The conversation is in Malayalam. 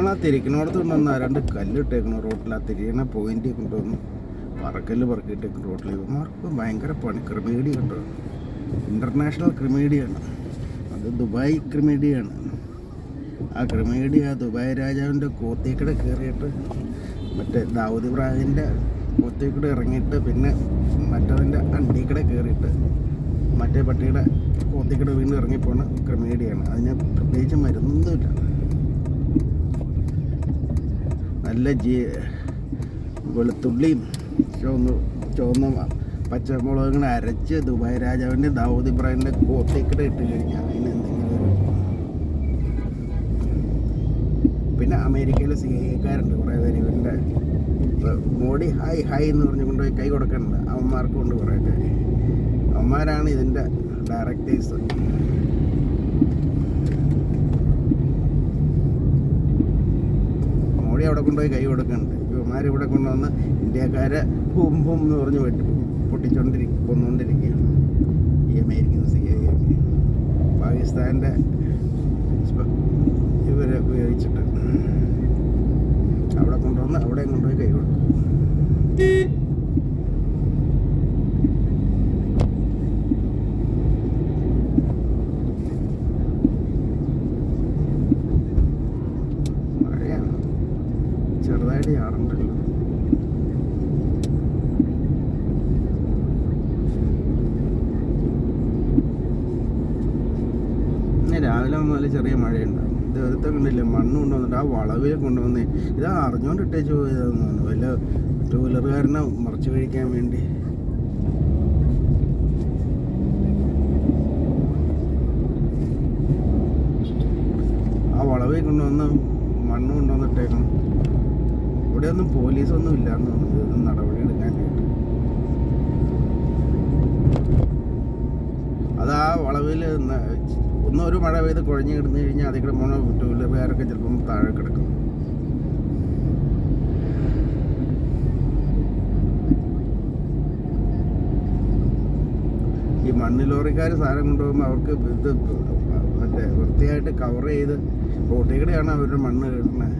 ആ തിരിക്കണോടത്ത് കൊണ്ടുവന്ന് രണ്ട് കല്ലിട്ടേക്കണം റോട്ടിൽ. ആ തിരിയണ പോയിന്റ് കൊണ്ടുവന്ന് പറക്കിയിട്ടേക്കും റോട്ടിൽ. ഇവന്മാർക്ക് ഭയങ്കര പണി. ക്രിമീഡി കണ്ടോ, ഇൻ്റർനാഷണൽ ക്രിമീഡിയാണ് അത്. ദുബായ് ക്രിമീഡിയാണ്. ആ ക്രിമീഡി ആ ദുബായ് രാജാവിൻ്റെ കോത്തിക്കട കയറിയിട്ട് മറ്റേ ദാവൂദ് ഇബ്രാഹിമിൻ്റെ കോത്തിക്കട ഇറങ്ങിയിട്ട് പിന്നെ മറ്റവൻ്റെ അണ്ടീക്കട കയറിയിട്ട് മറ്റേ പട്ടിയുടെ കോത്തിക്കട വീണ്ടും ഇറങ്ങിപ്പോണ ക്രിമീഡിയാണ്. അതിന് പ്രത്യേകിച്ച് മരുന്നൊന്നുമില്ല. നല്ല വെളുത്തുള്ളിയും ചുവന്ന പച്ചമുളകുകൾ അരച്ച് ദുബായ് രാജാവിൻ്റെ ദാവൂദ് ഇബ്രാഹിമിൻ്റെ കോത്തിക്കട ഇട്ട് കഴിഞ്ഞാൽ അതിന് എന്തെങ്കിലും ഒരു. പിന്നെ അമേരിക്കയിലെ CIA-ക്കാരുണ്ട് കുറേ പേര്. ഇവൻ്റെ മോഡി ഹായ് എന്ന് പറഞ്ഞ് കൊണ്ടുപോയി കൈ കൊടുക്കുന്നുണ്ട്. അവന്മാർക്കും ഉണ്ട് കുറേ പേര്. അവന്മാരാണ് ഇതിൻ്റെ ഡയറക്ടേഴ്സ്. മോഡി അവിടെ കൊണ്ടുപോയി കൈ കൊടുക്കുന്നുണ്ട്. ഇവന്മാരിവിടെ കൊണ്ടുവന്ന് ഇന്ത്യക്കാരെ ഹും എന്ന് പറഞ്ഞ് കൊന്നുകൊണ്ടിരിക്കുകയാണ് ഈ അമേരിക്കൻ CIA. പാകിസ്ഥാൻ്റെ ഇവരെ ഉപയോഗിച്ചിട്ട് അവിടെ കൊണ്ടുവന്ന് അവിടെയും കൊണ്ടുപോയി കൈ കൊടുക്കും. മഴയാണ്, ചെറുതായിട്ട് ചാറുണ്ടല്ലോ. രാവിലെ മുതൽ ചെറിയ മഴയുണ്ടാകും. ഇത് ഒരുത്ത കണ്ടില്ല, മണ്ണ് കൊണ്ടുവന്നിട്ട് ആ വളവിൽ കൊണ്ടുവന്ന് ഇതാ അറിഞ്ഞുകൊണ്ട് ഇട്ടേച്ച് പോയതെന്ന് തോന്നുന്നു. വല്ല ടൂ വീലറുകാരനെ മറിച്ച് കഴിക്കാൻ വേണ്ടി. ആ വളവിൽ കൊണ്ടുവന്ന് മണ്ണ് കൊണ്ടുവന്നിട്ടേക്കണം. ഇവിടെയൊന്നും പോലീസൊന്നും ഇല്ലയെന്ന് തോന്നുന്നു ഇതൊന്നും നടപടി എടുക്കാനായിട്ട്. അത് ആ വളവിൽ ഒരു മഴ പെയ്ത് കുഴഞ്ഞ് കിടന്നു കഴിഞ്ഞാൽ അതിൽ കൂടെ പോണ ടൂ വീലറുകാരൊക്കെ ചിലപ്പം താഴെ കിടക്കും. ഈ മണ്ണ് ലോറിക്കാർ സാധനം കൊണ്ടുപോകുമ്പോൾ അവർക്ക് ഇത് മറ്റേ വൃത്തിയായിട്ട് കവർ ചെയ്ത് റോട്ടിൽ കൂടെയാണ് അവരുടെ മണ്ണ് കിട്ടുന്നത്.